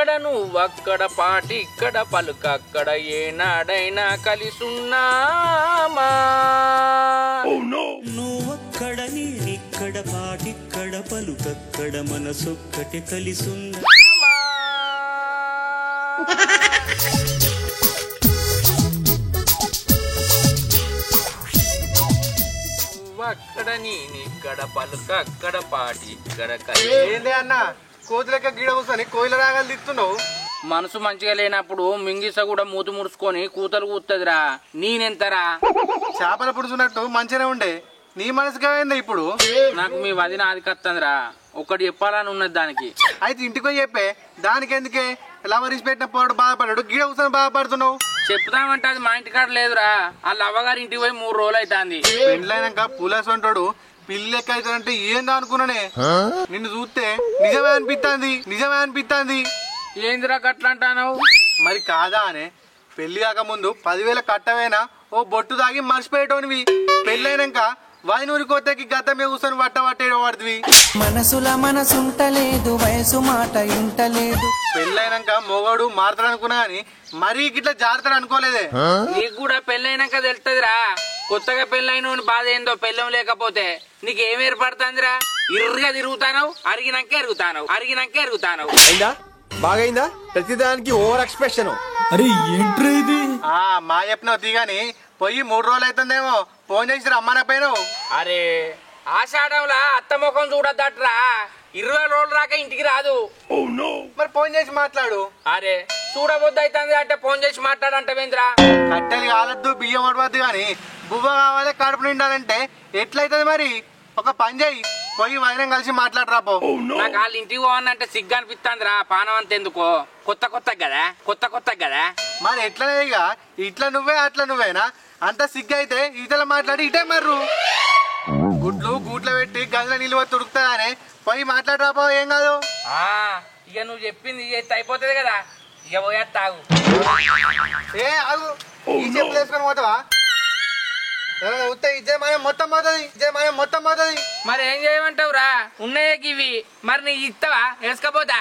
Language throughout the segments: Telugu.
నువ్వక్కడ నువ్వక్కడ పాటి ఇక్కడ పలుకక్కడ ఏనాడైనా కలిసున్నామా నువ్వక్కడ నేనిక్కడ పాటిక్కడ పలుకక్కడ మనసొక్కటి కలిసున్నా నువ్వక్కడ నేనిక్కడ పలుకక్కడ పాటి ఇక్కడ ఏంది అన్న కోతులెక్క గీడ కూర్చొని కోయిల రాగాలు తిత్తున్నావు. మనసు మంచిగా లేనప్పుడు మింగిస కూడా మూతి ముడుచుకొని కూతలు కూతదిరా. నేనెంతరా చేపల పుడుచున్నట్టు మంచిగానే ఉండే నీ మనసుకి ఏమైందా ఇప్పుడు? నాకు మీ వదిన ఆదికత్తందిరా. ఒకటి చెప్పాలని ఉన్నది దానికి. అయితే ఇంటికి పోయి చెప్పే. దానికి ఎందుకే లవరీస్ పెట్టిన పోడు బాధపడ్డాడు గీడ కూర్చొని బాధపడుతున్నావు. చెప్తామంటే అది మా ఇంటికాడ లేదురా. వాళ్ళ అవ్వగారి ఇంటికి పోయి 3 రోజులు అవుతుంది. పెళ్ళైనాక పులాస్ అంటాడు పిల్లి ఎక్క అవుతాడంటే ఏందో అనుకున్నానే. నిన్ను చూస్తే నిజమే అనిపిస్తుంది. ఏందిరా గట్లా అంటావు? మరి కాదా అనే పెళ్లి కాక ముందు 10,000 కట్టవేనా ఓ బొట్టు తాగి మర్చిపోయేటోనివి. పెళ్ళైనాక వాయినూరి కొత్తకి గతమే కూర్చొని పట్టేవాడివి. మనసుల మనసుంటలేదు వయసు మాట ఇంటలేదు. పెళ్ళైనాక మొగడు మారతాడు అనుకున్నా గాని మరీ గిట్లా జాగ్రత్త అనుకోలేదే. నీకు కూడా పెళ్ళైనాక తెలుస్తుందిరా. కొత్తగా పెళ్ళైన బాధ ఏందో పెళ్ళం లేకపోతే నీకేం ఏర్పడుతుందిరా. ఇర్రగా తిరుగుతానవు, అరిగినాక ఎరుగుతానవు. అయిందా బాగైందా? ప్రతిదానికి ఓవర్ ఎక్స్ప్రెషన్. అరే ఏంట్రా ఇది? మా చెప్పినావు తీగాని పోయి 3 రోజులు అవుతుందేమో ఫోన్ చేసి రమ్మనపోయినావు. అరే ఆషాఢంలా అత్త ముఖం చూడద్దట్రా. 20 రోజులు రాక ఇంటికి రాదు. మరి ఫోన్ చేసి మాట్లాడు. అరే చూడబొద్దు అవుతుంది అంటే ఫోన్ చేసి మాట్లాడంటవేంద్రా. కట్టెలు కాలద్దు బియ్యం పడవద్దు గాని బువ్వ కావాలి కడుపు నిండాలంటే ఎట్లయితుంది మరి? ఒక పని చేయి పోయి వైరం కలిసి మాట్లాడరా పో. నాకు వాళ్ళ ఇంటికి పోవాలంటే సిగ్గు అనిపిస్తుందిరా. పానం అంత ఎందుకో కొత్త కదా. మరి ఎట్లనే ఇక ఇట్లా నువ్వే అట్లా నువ్వేనా? అంత సిగ్గు అయితే ఇతల మాట్లాడి ఇటే మర్రు. గూట్లో పెట్టి గదిలో నిలువ తుడుకుతానే పోయి మాట్లాడరా పో. ఏం కాదు. ఇక నువ్వు చెప్పింది అయిపోతుంది కదా. ఇక పోయేస్తాగు. ఆగు ఈ చెప్పులు వేసుకొని పోతావా? ఇజ్జయమానం మొత్తం పోతుంది. మరి ఏం చేయమంటావురా? ఉన్నాయే ఇవి. మరి నీ ఇస్తావా? వేసుకపోతా.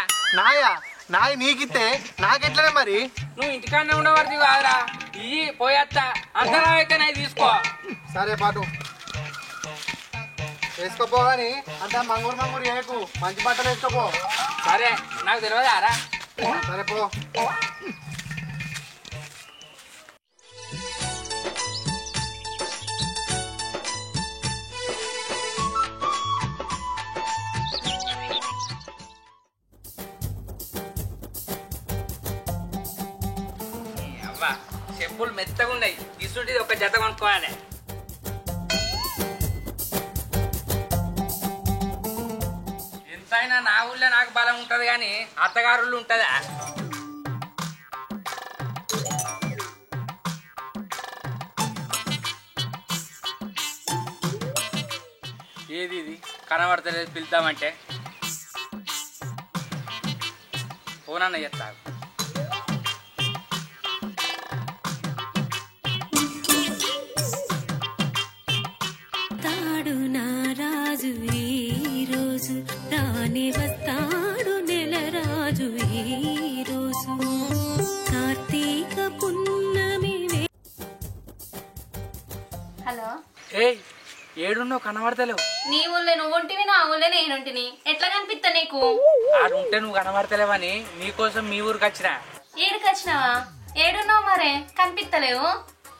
నాయి నీకిస్తే నాకెట్లనే మరి? నువ్వు ఇంటికాడనే ఉండవద్దు కాదురా. ఇవి పోయేస్తా. అర్ధరావు అయితే నాకు తీసుకో. సరే పాటు వేసుకోపోగాని అంత మంగూరు చేయకు. మంచి బట్టలు వేసుకోపో. సరే నాకు తెలియదారా. సరే పో. చెప్పులు మెత్తగా ఉన్నాయి. తీసుకుంటే ఒక జత కొనుక్కోవాలి. ఎంతైనా నా ఊళ్ళో నాకు బలం ఉంటది కానీ అత్తగారుళ్ళు ఉంటదా? ఏది ఇది కనబడతలేదు పిలుద్దామంటే ఫోన్ అన్న చెప్తాను. వస్తాడు నెల రాజు ఈ రోజు కార్తీక పున్నమి. హలో ఏడున్నావు? కనబడతలేవు. నీ ఊళ్ళో నువ్వు ఉంటివి, నా ఊళ్ళో నేనుంటిని. ఎట్లా కనిపిస్తా నీకు? ఆడుంటే నువ్వు కనబడతలేవని నీకోసం మీ ఊరికి వచ్చిన. ఏడుకి వచ్చినావా? ఏడున్నావు మరే కనిపిస్తలేవు.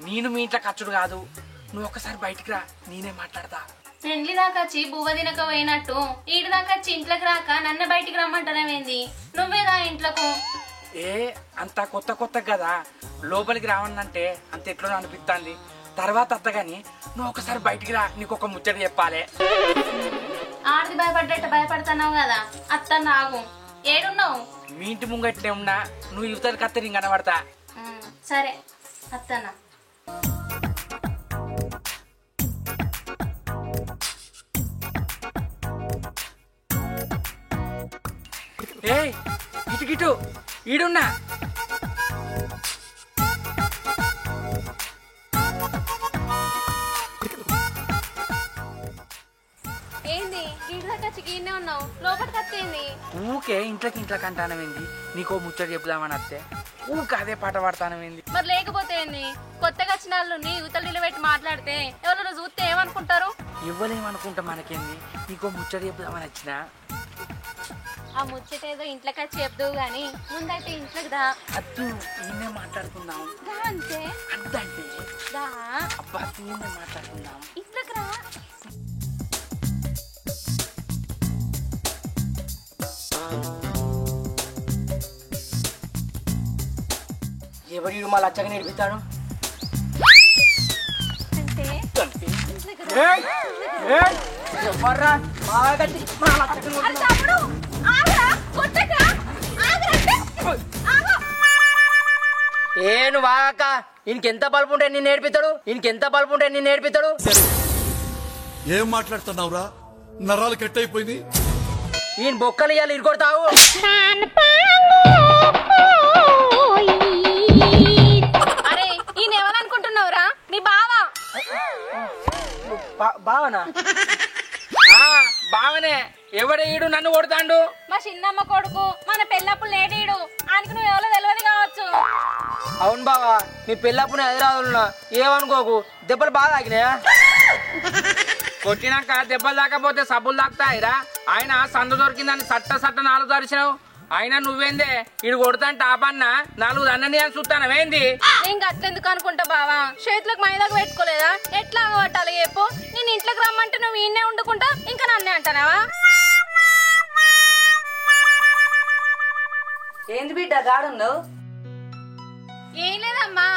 నేను మీ ఇంట్లో ఖర్చుడు కాదు. నువ్వు ఒకసారి బయటికి రా, నేనే మాట్లాడతా. పెండ్లి దాకా వచ్చి బువ్వ తినక పోయినట్టు ఈడు దాకా వచ్చి ఇంట్లోకి రాక నన్ను బయటికి రమ్మంటానేమేంది? నువ్వేదా ఇంట్లోకు? అంత కొత్త కదా లోపలికి రావనంటే అంత ఎట్లా అనిపిస్తుంది. తర్వాత అత్తగాని నువ్వు ఒకసారి బయటికి రా, నీకు ఒక ముచ్చట చెప్పాలి. ఆడిది భయపడ్డట్టు భయపడుతున్నావు కదా. అత్త నాగు ఏడున్నావు? మీ ఇంటి ముంగట్లే ఉన్నా. నువ్వు యువతలకి అత్త నేను కనబడతా. సరే అత్తన్నా. ఇటు ఈడున్నా. ఏంది ఈడు దాకా వచ్చి ఈయనే ఉన్నావు లోపలికి వస్తేంది ఊకే ఇంట్లోకి అంటానమేంది నీకో ముచ్చట చెప్దామని వస్తే ఊకే అదే పాట పాడతానమేంది మరి లేకపోతే ఏంది కొత్తగా వచ్చిన వాళ్ళు నీ యువతలు నిలబెట్టి మాట్లాడితే ఎవరైనా చూస్తే ఏమనుకుంటారు ఇవ్వలేమనుకుంటా మనకేంది నీకో ముచ్చట చెప్దామని వచ్చినా ఆ ముచ్చట ఏదో ఇంట్లోకి వచ్చి చెప్తావు గాని ముందైతే ఇంట్లోకి దా అద్దు ఈయనే మాట్లాడుకుందాం దా అంతే అద్దంటే దా అబ్బా ఈయనే మాట్లాడుకుందాం ఇంట్లోకి రా ఎవడు మా లచ్చగా నేర్పిస్తాడు అంటే ఎవర్రా బాగా కట్టి మా లచ్చగా అరే తమ్ముడు, ఆగురా, కొట్టకురా, ఆగురంటే, ఆగు. నువ్వు బాగాక ఇంకెంత బల్పు ఉంటే నేను నేర్పిస్తాడు ఏం మాట్లాడుతున్నావురా నరాలు కట్ అయిపోయింది ఈయన బొక్కలు ఇవ్వాలి ఇరుకొడతావు అరే ఈయన ఎవరనుకుంటున్నావురా మీ బావా బావనా బావనే ఎవడే ఈడు నన్ను కొడతాండు మా చిన్నమ్మ కొడుకు మన పెళ్ళప్పుడు లేడీడు ఆయనకు నువ్వు ఎవరో తెలియదు కావచ్చు అవును బావా నీ పెళ్ళప్పుడు హైదరాబాద్లో ఏమనుకోకు దెబ్బలు బాగా ఆగినాయా కొట్టినాక దెబ్బలు దాకపోతే సబ్బులు దాకుతాయిరా ఆయన సందు దొరికిందని సట్ట నాలుగు తరిచినావు అయినా నువ్వేందే ఇడు కొడతాంటే ఆపన్న 4 అన్నని అని చూస్తానవేంది ఇంకా అట్లెందుకు అనుకుంటా బావా చేతులకు మైదాకు పెట్టుకోలేదా ఎట్లా కొట్టాలి చెప్పు నేను ఇంట్లోకి రమ్మంటే నువ్వు ఈయనే వండుకుంటా ఇంకా నన్నే అంటానావా ఏంది బిడ్డ గాడుందో ఏం లేదమ్మా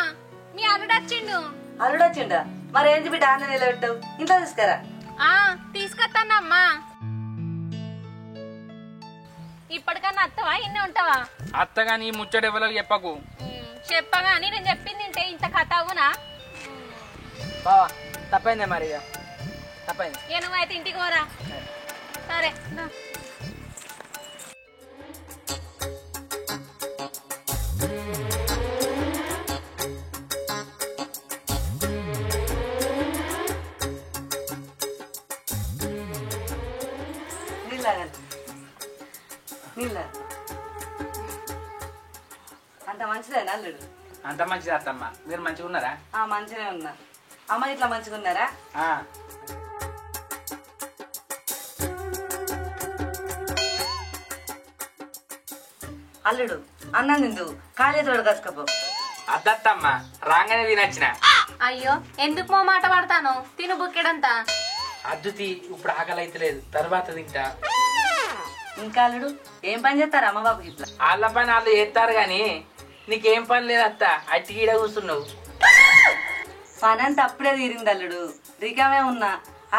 మీ అల్లుడు వచ్చిండు అల్లుడొచ్చిండా మరి ఏంది బిడ్డ ఆన్న నిలబెట్టావు ఇంట్లో తీసుకురా తీసుకొస్తానమ్మా ఇప్పటికన్నా అత్తవా ఇన్నే ఉంటావా అత్తగా నీ ముచ్చట ఎవరికి చెప్పకు చెప్పగాని నేను చెప్పింది తింటే ఇంత కథ అవునా బావా తప్పైందే మరి ఇక తప్పైంది ఏ నువ్వైతే ఇంటికి పోరా సరే దా. నీళ్ళ అంత మంచిదేనా అల్లుడు అంత మంచిది అత్తమ్మ మీరు మంచిగా ఉన్నారా మంచిగా ఉన్నా అమ్మ ఇట్లా మంచిగా ఉన్నారా అల్లుడు అన్నం తిందు ఖాళీ తోడు కసుకపో అద్దత్తమ్మ రాగానే తినచ్చిన అయ్యో ఎందుకు మో మాట పడతాను తిను బుక్కెడంతా అద్దుతి ఇప్పుడు ఆకలి అయితే లేదు తర్వాత తింటా ఇంకా అల్లుడు ఏం పని చేస్తారు అమ్మ బాబుకి ఇట్లా వాళ్ళ పని వాళ్ళు చేస్తారు గాని నీకేం పని లేదు అత్త అట్టి ఈడ కూర్చున్నావు పని అంతా అప్పుడే తీరింది అల్లుడు రికామే ఉన్నా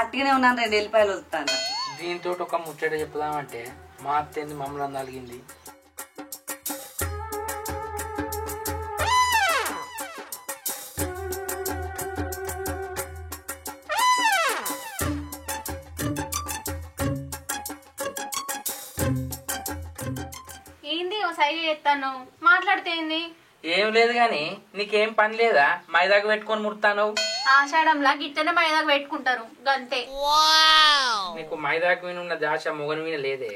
అట్టిగానే ఉన్నాను 2 ఎల్లిపాయలు వస్తాను దీంతో ఒక ముచ్చట చెప్పుదామంటే మా అత్తేంది మమ్మల్ని నలిగింది ఏంది ఓ సైగ చేస్తాను మాట్లాడితే ఏంది ఏం లేదు గాని నీకేం పని లేదా మైదాకు పెట్టుకొని ముడతాను ఆషాఢంలా గిట్టనే మైదాకు పెట్టుకుంటారు గంతే నీకు మైదాకు మీద ఉన్న దాశ మొగని మీద లేదే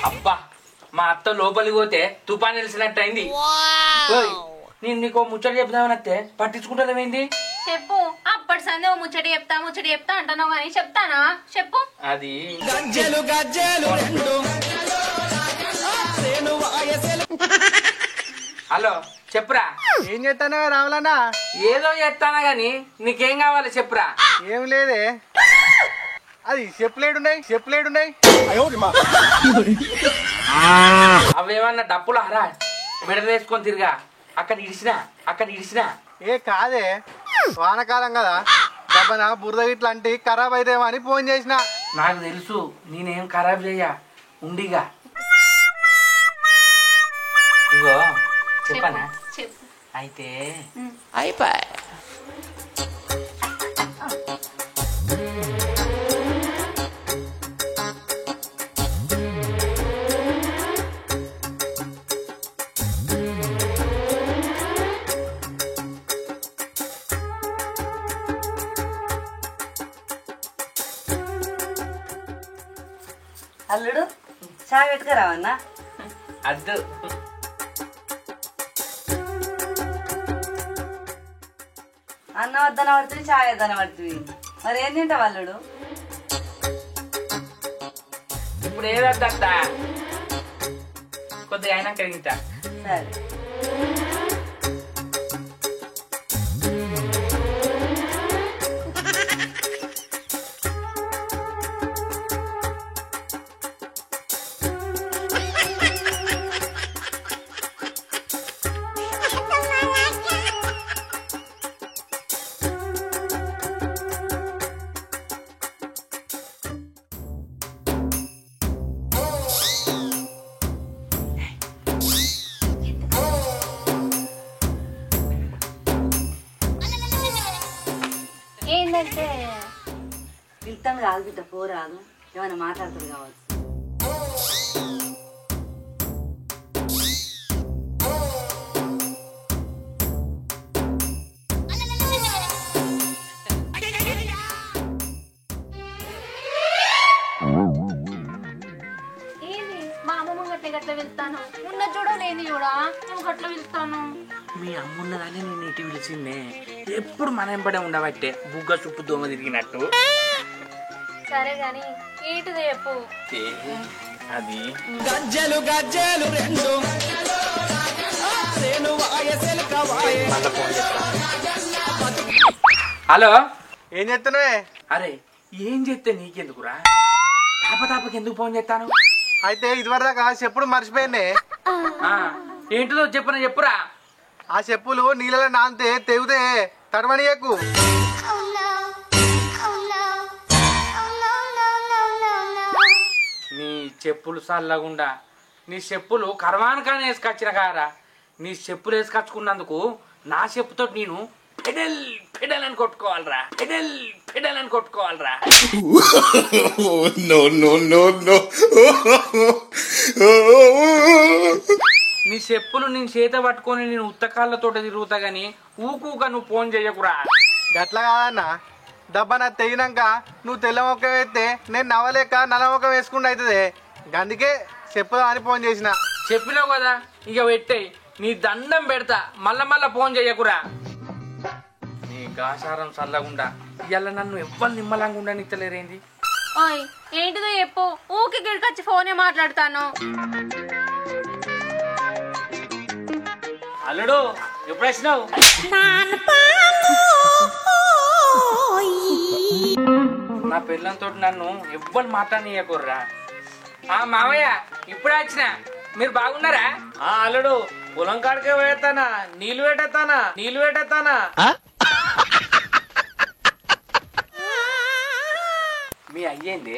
అబ్బా మా అత్త లోపలికి పోతే తుఫాన్ తెలిసినట్టు అయింది నేను నీకు ముచ్చట చెప్దామని అత్తే పట్టించుకుంటావేంది చెప్పు అప్పటి సందే ముచ్చటి చెప్తా అంటున్నావు కానీ చెప్తానా చెప్పు అది హలో చెప్పురా ఏం చేస్తానో రావాలన్నా ఏదో చెప్తానా గాని నీకేం కావాలి చెప్పురా ఏం లేదే అది చెప్పులేడున్నాయి అవేమన్నా డప్పులు హరా మెడలు వేసుకొని తిరిగా అక్కడ ఇడిసినా ఏ కాదే వానకాలం కదా దెబ్బన బురద ఇట్లా అంటే ఖరాబ్ అయితేమో అని ఫోన్ చేసిన నాకు తెలుసు నేనేం ఖరాబ్ చెయ్యా ఉండిగా ఇగో చెప్పనా చెప్పు. అయితే అల్లుడు చాయ్ పెట్టుకురావన్నా. అద్దు అన్నం వద్దన పడుతుంది, చాయ్ వద్దన పడుతుంది. మరి ఏం తింటావు అల్లుడు? ఇప్పుడు ఏదద్ద కొద్దిగా అయినాక తింటా. సరే. ఏంటంటే పిలుతాను కాదు బిడ్డ, పోరాదు. ఏమైనా మాట్లాడుతుంది కావచ్చు. ఏంది మా అమ్మమ్మ గట్ల వెళ్తాను ఉన్న చూడ లేని చూడా నువ్వు గట్ల వెళ్తాను. మీ అమ్మున్నదాన్ని నేను ఇటు పిలిచిందే. ఎప్పుడు మన ఎంపడే ఉండబట్టే బుగ్గ చుప్పు దోమ తిరిగినట్టు. సరే గాని ఈటు రేపు అది గజ్జలు గజ్జలు రెండు హలో ఏం చెప్తున్నావే? అరే ఏం చెప్తే నీకెందుకురా? తాపతాపకి ఎందుకు ఫోన్ చేస్తాను? అయితే ఇదివరదాకా చెప్పుడు మర్చిపోయిందే. ఏంటిదో చెప్పురా. ఆ చెప్పులు నీళ్ళలో నానితే తెగుతే తడవనియకు. నీ చెప్పులు చల్లగుండా నీ చెప్పులు కర్వానికానే వేసుకొచ్చిన కారా. నీ చెప్పులు వేసుకొచ్చుకున్నందుకు నా చెప్పుతో నేను పెడల్ పెడల్ అని కొట్టుకోవాలరా. పెడల్ పెడల్ అని కొట్టుకోవాలరా. నీ చెప్పులు నేను చేత పట్టుకొని నేను ఉత్తకాళ్ళతో తిరుగుతా గాని ఊకూక నువ్వు ఫోన్ చెయ్యకురా. గట్లా కాదన్న, దెబ్బ నా తెగినాక నువ్వు తెల్ల మొక్క వేస్తే నేను నవ్వలేక నల్ల మొక్క వేసుకుంటూ అవుతుంది. అందుకే చెప్పుదా అని ఫోన్ చేసిన. చెప్పినావు కదా, ఇక పెట్టేయి. నీ దండం పెడతా, మళ్ళా ఫోన్ చెయ్యకురా. నీ గాసారం చల్లగుండా ఇవాళ నన్ను ఎవ్వరు నిమ్మలంగా ఉండనిత్తలేరేంది? ఓయ్ ఏంటిదో చెప్పు. ఊకి గిడికొచ్చి ఫోనే మాట్లాడతాను. అల్లుడు ఎప్పుడు వచ్చినావు? నా పిల్లలతో నన్ను ఎవ్వరు మాట్లాడనీయకుర్రా. మామయ్య ఇప్పుడే వచ్చిన, మీరు బాగున్నారా? అల్లుడు పొలం కాడికే వేస్తానా, నీళ్ళు పెట్టేస్తానా. మీ అయ్యేంది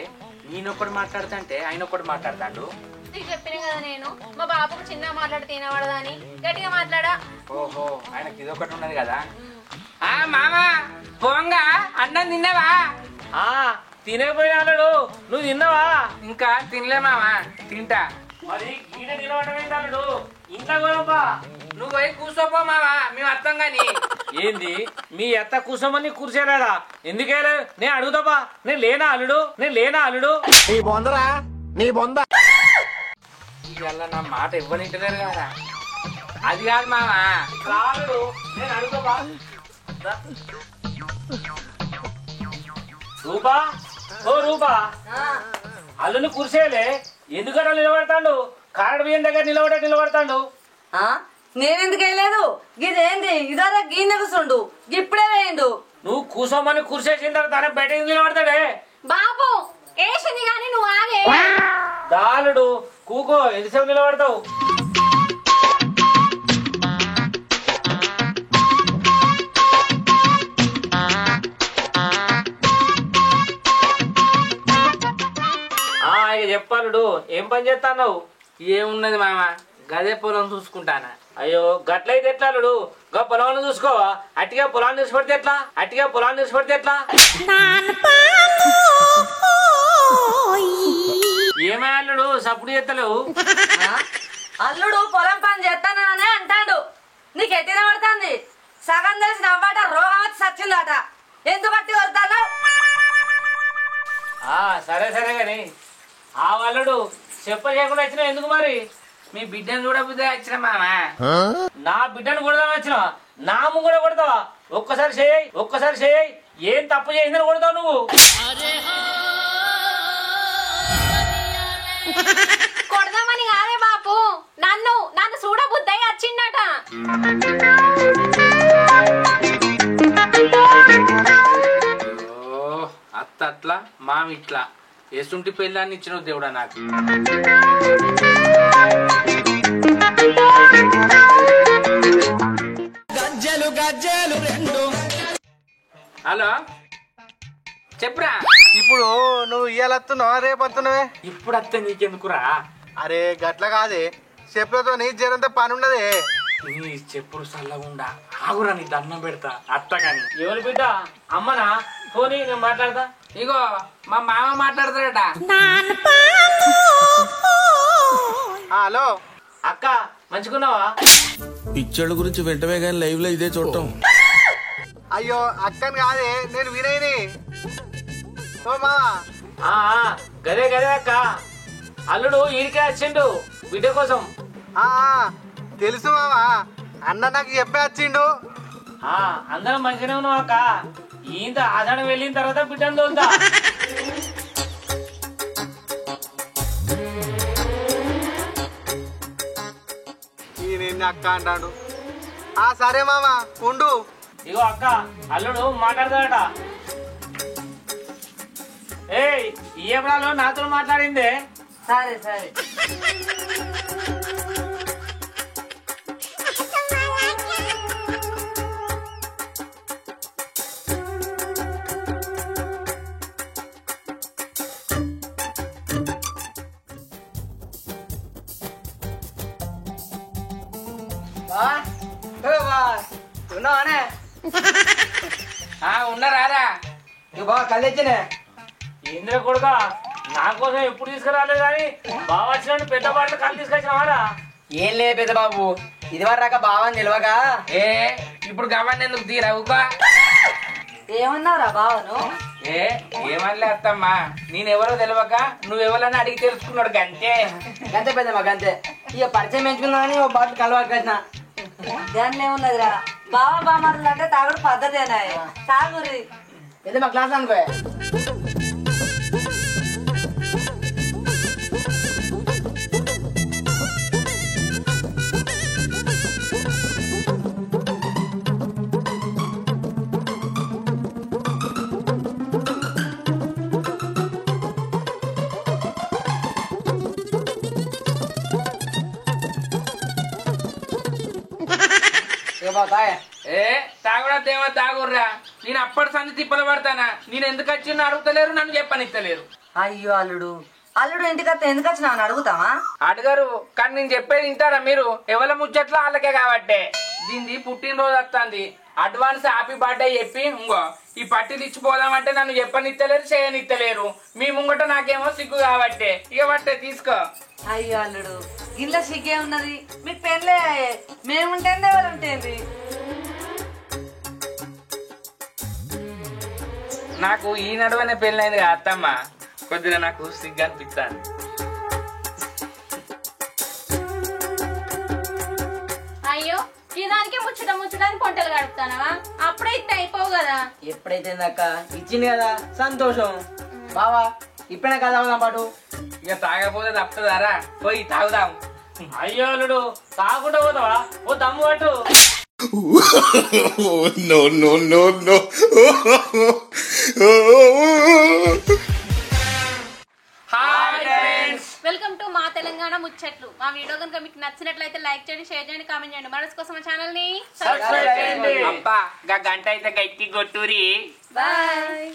నేనొక్కడు మాట్లాడుతుంటే ఆయన ఒక్కడు మాట్లాడతాడు. నీకు చెప్పిన కదా నేను మా బాబుకు చిన్న మాట్లాడి తినవాడదా అని. గట్టిగా మాట్లాడా. ఓహో ఆయనకి ఇదొకటి ఉన్నది కదా. మామ పోంగా అన్నం తిన్నావా? తినేపోయినా అల్లుడు, నువ్వు తిన్నావా? ఇంకా తినలే మామ, తింటా. మరి గీడ నిలబడమేంటి అల్లుడు? ఇంట్లో పోపా. నువ్వు పోయి కూర్చోపో మామ, మేము అర్థం గాని. ఏంది మీ అత్త కూర్చోమని కూర్చోలేదా? ఎందుకేలే? నేను అడుగుతాపా. నేను లేనా అల్లుడు? నీ బొందరా, నీ బొంద. ఇవాళ నా మాట ఇవ్వనింటలేరు కదా. అది కాదు మామ, రాడు. నేను అడుగుతాపా. రూపా, ఓ రూపా, అల్లుని కుర్చేలే ఎందుకట్లా నిలబడతాడు? కారడు బియ్యం దగ్గర నిలబడతాడు. నేనెందుకు వేయలేదు? ఇదేంది ఇదారా గీనె కూర్చోండు, ఇప్పుడే వేయండు. నువ్వు కూర్చోమని కుర్చేసిన తర్వాత బయట నిలబడతాడే. బాబు వేసింది కానీ నువ్వు ఆగే. దాలుడు కూకో, ఎంతసేపు నిలబడతావు? చెప్పాలుడు ఏం పని చేస్తావు? ఏమున్నది మామ, గదే పొలం చూసుకుంటానా. అయ్యో గట్లయితే ఎట్లా అల్లుడు? గా పొలాన్ని చూసుకోవా? అట్టిగా పొలాన్ని నిలిచిపెడితే ఎట్లా? ఏమే అల్లుడు సప్పుడు చేస్తలేవు? అల్లుడు పొలం పని చేస్తాననే అంటాడు. నీకు ఎట్టిన పడుతుంది? సగం తెలిసి నవ్వాట రోగం వచ్చి సచ్చిందట. ఎందుకు అట్టి కొడతాను? సరే గాని ఆ అల్లుడు చెప్ప చేయకుండా వచ్చినా ఎందుకు మరి? మీ బిడ్డను చూడబుద్దే వచ్చిన మామ. నా బిడ్డను కొడదామని వచ్చిన నాము కూడా కొడతావా? ఒక్కసారి చేయి. ఏం తప్పు చేసిందని కొడతావు నువ్వు? కొడదామని కాదే బాపు, నన్ను చూడబుద్దయి వచ్చిందట. అత్త అట్లా మామి ఇట్లా ఎసుంటి పెళ్ళాన్ని ఇచ్చిన దేవుడా నాకు. గజ్జలు రెండు. హలో చెప్పురా. ఇప్పుడు నువ్వు ఇయ్యాల వస్తున్నావా రేపు వస్తున్నావే? ఇప్పుడు అత్తే నీకెందుకురా? అరే గట్ల కాదే, చెప్పులతో నీ జరంత పని ఉన్నదే. నీ చెప్పుడు చల్లగుండా ఆగురా, నీ దండం పెడతా అత్తగాని. ఎవరు బిడ్డ? అమ్మనా? పోనీ నేను మాట్లాడతా. ఇగో మా మామ మాట్లాడతాడట. హలో అక్క మంచుకున్నావా? పిక్చర్ల గురించి వెంటనే కానీ లైవ్ లో ఇదే చూడటం. అయ్యో అక్కని కాదే, నేను వినయని. ఓ మావా. గదే అక్క. అల్లుడు ఈడికే వచ్చిండు బిడ్డ కోసం. తెలుసు మావా, అన్న నాకు చెప్పే వచ్చిండు. అందరం మంచిగానే ఉన్నాం అక్క. ఇంత ఆధారం వెళ్ళిన తర్వాత బిడ్డను తోలుతా. ఈయన అక్క అంటాడు. సరే మామా ఉండు. ఇగో అక్క అల్లుడు మాట్లాడతాడట. ఏయ్ ఈ ఎప్పుడాలో నాతో మాట్లాడిందే. సరే ఉన్నారా? కళ్ళెచ్చనే ఇంద్ర కొడుక నా కోసం ఎప్పుడు తీసుకురాలేదు కానీ బాగా వచ్చిన పెద్ద బాటలు కళ్ళు తీసుకొచ్చినావారా? ఏం లేదు పెద్ద బాబు, ఇది వరకు బావని నిలవగా ఇప్పుడు గవర్న ఎందుకు తీరావుగా? ఏమన్నారా బావను? ఏమనలే అత్తమ్మా, నేనెవరో తెలియక నువ్వెవరని అడిగి తెలుసుకున్నాడు గంతే. గంతే పెద్దమ్మా గంతే. ఇక పరిచయం పెంచుకున్నా అని ఒక బాటలు కలవాకి వచ్చిన. దాంట్లో ఏమున్నదిరా, బావ బామర్లు అంటే తాగుడు పద్ధతేనా? తాగురి పెద్దమ్మా క్లాస్ అనుకో. తాగుడేమో తాగుర్రా. నేను అప్పటి సంది తిప్పలు పడతానా? నేను ఎందుకు వచ్చిన అడుగుతలేరు, నన్ను చెప్పనిస్తలేరు. అయ్యో అల్లుడు ఇంటికి ఎందుకు వచ్చినా అని అడుగుతావా? అడగరు కానీ నేను చెప్పేది వింటారా మీరు? ఎవరి ముచ్చట్లో వాళ్ళకే కాబట్టే. దీన్ని పుట్టినరోజు వస్తుంది, అడ్వాన్స్ హ్యాపీ బర్త్డే చెప్పి ఇంకో ఈ పట్టీలు ఇచ్చిపోదామంటే నన్ను చెప్పనిత్తలేరు, చేయనిత్తలేరు. మీ ముంగట నాకేమో సిగ్గు కాబట్టే. ఇక బట్టే తీసుకో. అయ్యో అల్లుడు ఇంట్లో సిగ్గే ఉన్నది, మీకు పెళ్ళే మేముంటేంది ఎవరు ఉంటేంది? నాకు ఈ నడువనే పెళ్ళైంది కదా అత్తమ్మ, కొద్దిగా నాకు సిగ్గు అనిపిస్తాను. అయ్యో ఈ దానికి ముచ్చటానికి పొంటలు గడుపుతానవా? అప్పుడే ఇట్లా అయిపోవు కదా. ఎప్పుడైతే అక్క ఇచ్చింది కదా సంతోషం. బావా ఇప్పుడే కదా పాటు. ఇక తాగపోతే తప్పుతుందారా? పోయి తాగుదాం. అయ్యో అల్లుడు తాగుంటా పోతావా? ఓ దమ్ము పట్టు. No. Hi friends, welcome to మా తెలంగాణ ముచ్చట్లు. మా వీడియో కనుక మీకు నచ్చినట్లయితే లైక్ చేయండి, షేర్ చేయండి, కామెంట్ చేయండి. మరొక కోసం మా ఛానల్ ని సబ్స్క్రైబ్ చేయండి. అబ్బా గంట అయితే గట్టి కొట్టూరి. బాయ్.